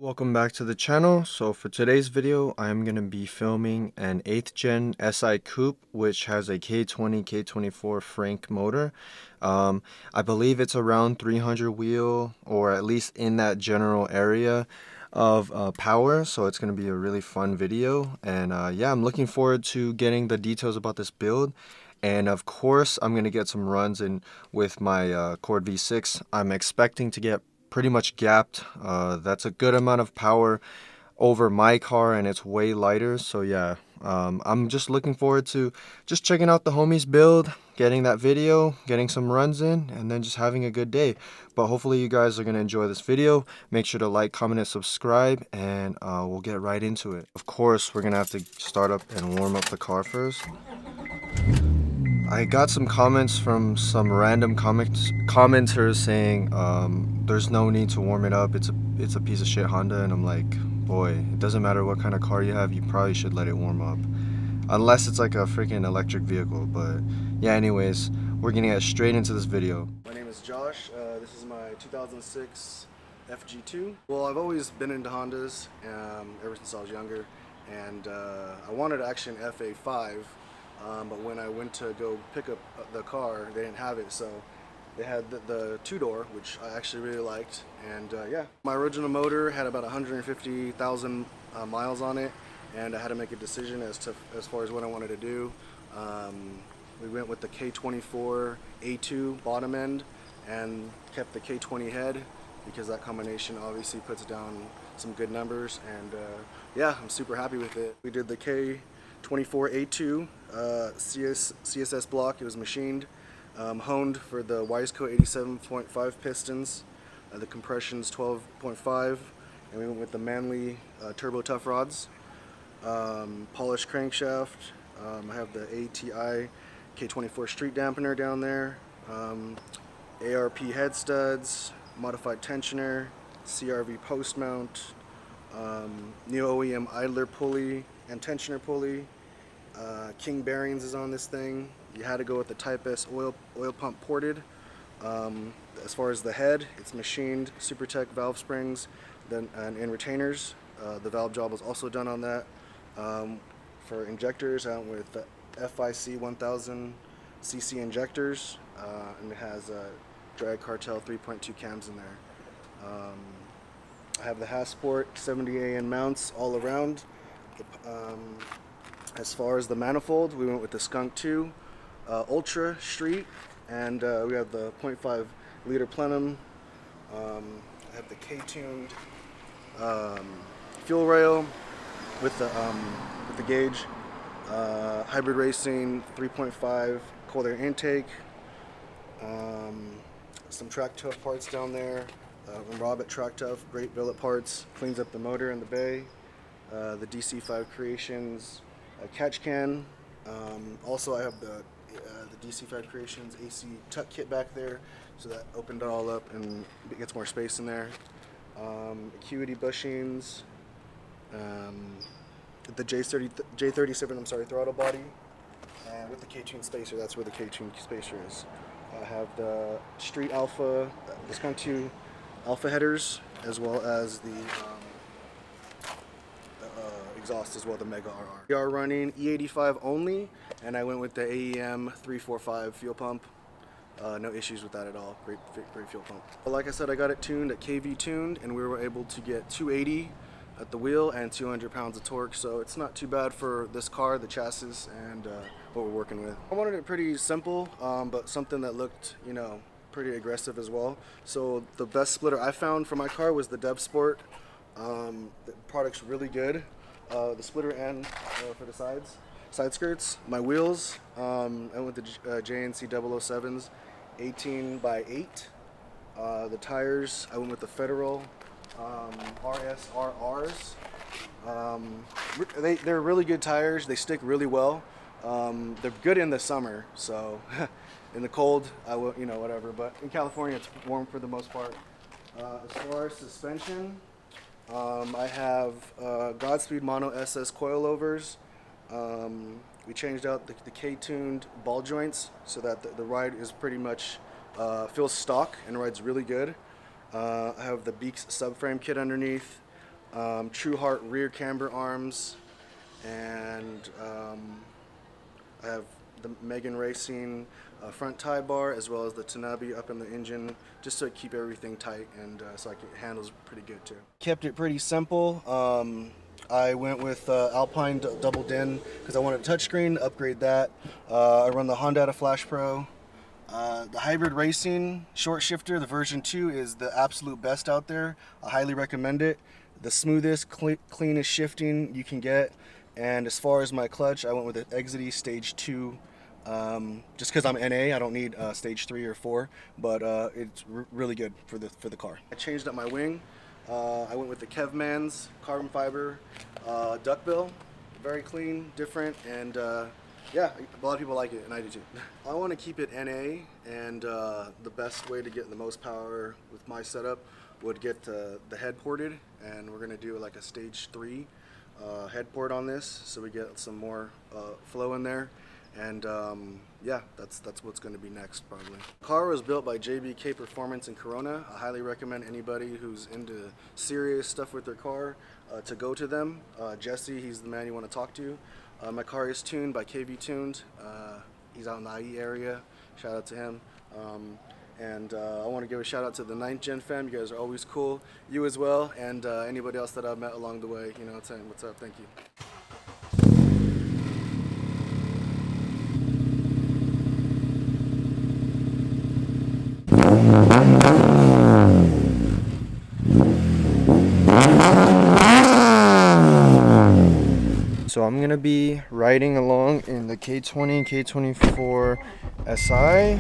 Welcome back to the channel. So for today's video, I'm going to be filming an 8th gen SI Coupe, which has a K20 K24 Frank motor. I believe it's around 300 wheel, or at least in that general area of power. So it's going to be a really fun video. And yeah, I'm looking forward to getting the details about this build. And of course, I'm going to get some runs in with my Cord V6. I'm expecting to get pretty much gapped. That's a good amount of power over my car, and it's way lighter. So yeah, I'm just looking forward to just checking out the homies build, getting that video, getting some runs in, and then just having a good day. But hopefully you guys are going to enjoy this video. Make sure to like, comment, and subscribe, and we'll get right into it. Of course, we're going to have to start up and warm up the car first. I got some comments from some random commenters saying there's no need to warm it up. It's a piece of shit Honda, and I'm like, boy, it doesn't matter what kind of car you have. You probably should let it warm up, unless it's like a freaking electric vehicle. But yeah, anyways, we're gonna get straight into this video. My name is Josh. This is my 2006 FG2. Well, I've always been into Hondas ever since I was younger, and I wanted actually an FA5. But when I went to go pick up the car, they didn't have it, so they had the two-door, which I actually really liked. And yeah, my original motor had about 150,000 miles on it, and I had to make a decision as far as what I wanted to do. We went with the K24 A2 bottom end and kept the K20 head, because that combination obviously puts down some good numbers, and yeah, I'm super happy with it. We did the K24 A2 CSS block. It was machined, honed for the Wiseco 87.5 pistons, the compression's 12.5, and we went with the Manly turbo tough rods, polished crankshaft. I have the ATI K24 street dampener down there, ARP head studs, modified tensioner, CRV post mount, new OEM idler pulley and tensioner pulley. King bearings is on this thing. You had to go with the Type S oil pump ported. As far as the head, it's machined SuperTech valve springs and retainers. The valve job was also done on that. For injectors, I went with the FIC 1000 cc injectors, and it has drag cartel 3.2 cams in there. I have the Hasport 70 AN mounts all around. As far as the manifold, we went with the Skunk 2 Ultra Street, and we have the 0.5 liter plenum. I have the K-tuned fuel rail with the gauge, hybrid racing 3.5 cold air intake, some Track Tough parts down there. Rob at Track Tough, great billet parts, cleans up the motor in the bay. The DC5 Creations catch can. Also, I have the DC5 Creations AC tuck kit back there, so that opened it all up and it gets more space in there. Acuity bushings, the J37 throttle body, and with the K-tune spacer. That's where the K-tune spacer is. I have the Street Alpha, the Skunk 2 Alpha headers, as well as the exhaust as well, the Mega RR. We are running E85 only, and I went with the AEM 345 fuel pump. No issues with that at all. Great fuel pump. But like I said, I got it tuned at KV tuned, and we were able to get 280 at the wheel and 200 pounds of torque, so it's not too bad for this car, the chassis, and what we're working with. I wanted it pretty simple, but something that looked, you know, pretty aggressive as well. So the best splitter I found for my car was the Dev Sport. The product's really good. The splitter end for the side skirts. My wheels, I went with the JNC 007s, 18 by 8. The tires, I went with the Federal RSRRs. They're really good tires. They stick really well. They're good in the summer, so in the cold, I will, you know, whatever. But in California, it's warm for the most part. As far as suspension, I have Godspeed Mono SS coilovers. We changed out the K-tuned ball joints so that the ride is pretty much feels stock and rides really good. I have the Beaks subframe kit underneath. True Heart rear camber arms, and I have the Megan Racing front tie bar, as well as the Tanabe up in the engine, just to keep everything tight, and so it handles pretty good too. Kept it pretty simple. I went with Alpine double din because I wanted a touchscreen. Upgrade that. I run the Honda Flash Pro. The hybrid racing short shifter, the version 2, is the absolute best out there. I highly recommend it. The smoothest, cleanest shifting you can get. And as far as my clutch, I went with the Exity Stage 2. Just because I'm NA, I don't need Stage 3 or 4, but it's really good for the car. I changed up my wing. I went with the Kevman's carbon fiber duckbill. Very clean, different, and yeah, a lot of people like it, and I do too. I want to keep it NA, and the best way to get the most power with my setup would get the head ported, and we're going to do like a Stage 3 head port on this, so we get some more flow in there. And yeah, that's what's going to be next probably. The car was built by JBK Performance in Corona. I highly recommend anybody who's into serious stuff with their car to go to them. Jesse, he's the man you want to talk to. My car is tuned by KV Tuned. He's out in the IE area. Shout out to him. And I want to give a shout out to the 9th Gen fam. You guys are always cool. You as well, and anybody else that I've met along the way. You know what I'm saying? What's up? Thank you. So I'm gonna be riding along in the K20, K24 SI.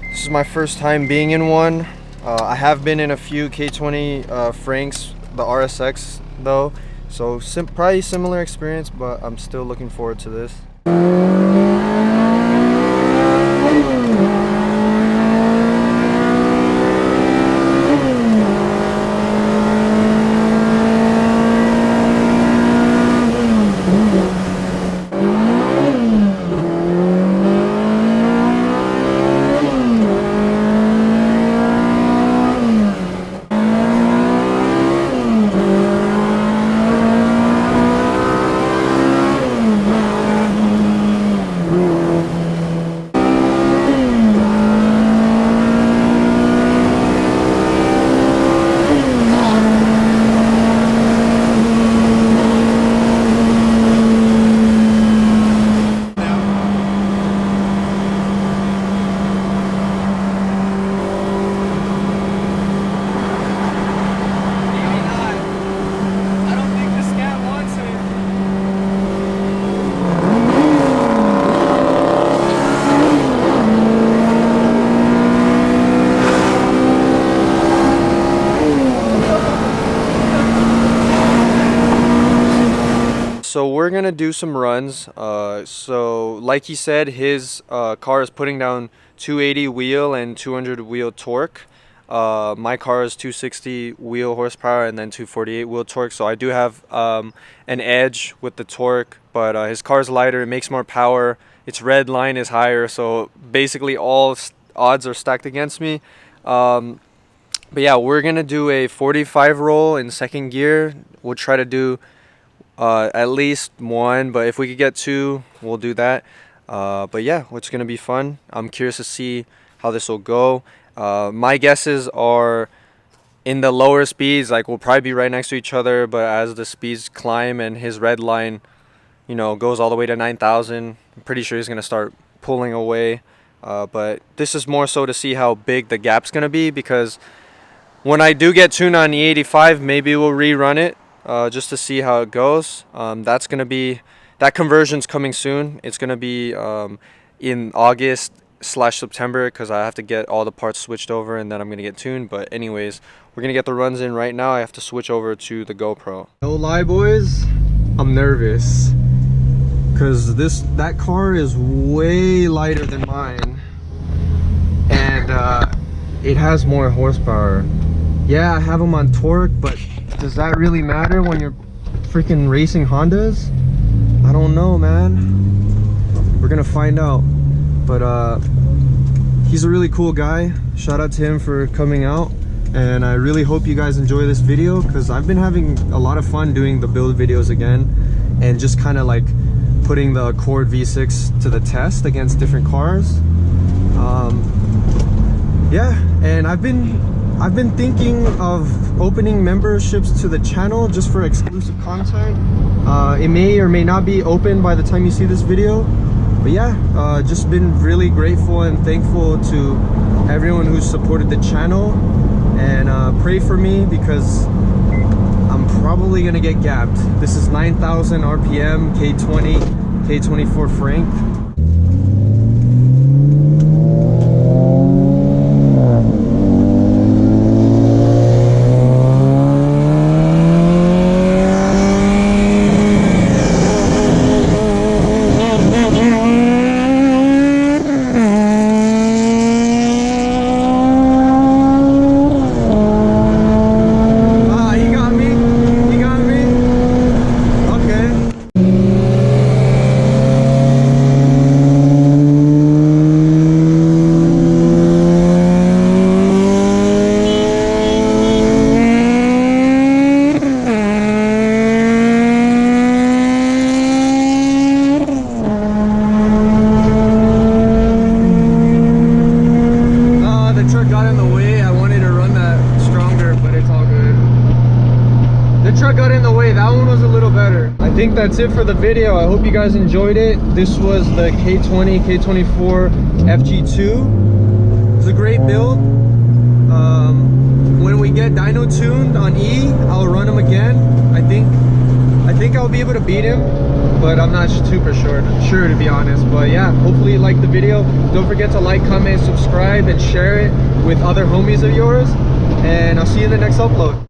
This is my first time being in one. I have been in a few K20 Franks, the RSX though. So probably similar experience, but I'm still looking forward to this. So we're gonna do some runs. So like he said, his car is putting down 280 wheel and 200 wheel torque. My car is 260 wheel horsepower and then 248 wheel torque. So I do have an edge with the torque, but his car is lighter. It makes more power. Its red line is higher. So basically all odds are stacked against me. But yeah, we're gonna do a 45 roll in second gear. We'll try to do at least one, but if we could get two, we'll do that. But yeah, it's gonna be fun. I'm curious to see how this will go. My guesses are in the lower speeds, like we'll probably be right next to each other, but as the speeds climb and his red line, you know, goes all the way to 9,000, I'm pretty sure he's gonna start pulling away. But this is more so to see how big the gap's gonna be, because when I do get tuned on E85, maybe we'll rerun it. Just to see how it goes. That's gonna be, that conversion's coming soon. It's gonna be in August/September, because I have to get all the parts switched over and then I'm gonna get tuned. But anyways, we're gonna get the runs in right now. I have to switch over to the GoPro. No lie, boys, I'm nervous because that car is way lighter than mine, and it has more horsepower. Yeah, I have them on torque, but does that really matter when you're freaking racing Hondas? I don't know, man. We're gonna find out. But he's a really cool guy. Shout out to him for coming out. and I really hope you guys enjoy this video because I've been having a lot of fun doing the build videos again and just kind of like putting the Accord V6 to the test against different cars. Yeah, and I've been thinking of opening memberships to the channel just for exclusive content. It may or may not be open by the time you see this video, but yeah, just been really grateful and thankful to everyone who's supported the channel, and pray for me because I'm probably gonna get gapped. This is 9,000 RPM K20 K24 Frank. I think that's it for the video. I hope you guys enjoyed it. This was the K20 K24 FG2. It's a great build. When we get dyno tuned on E, I'll run him again. I think I'll be able to beat him, but I'm not super sure to be honest. But yeah, hopefully you liked the video. Don't forget to like, comment, subscribe, and share it with other homies of yours. And I'll see you in the next upload.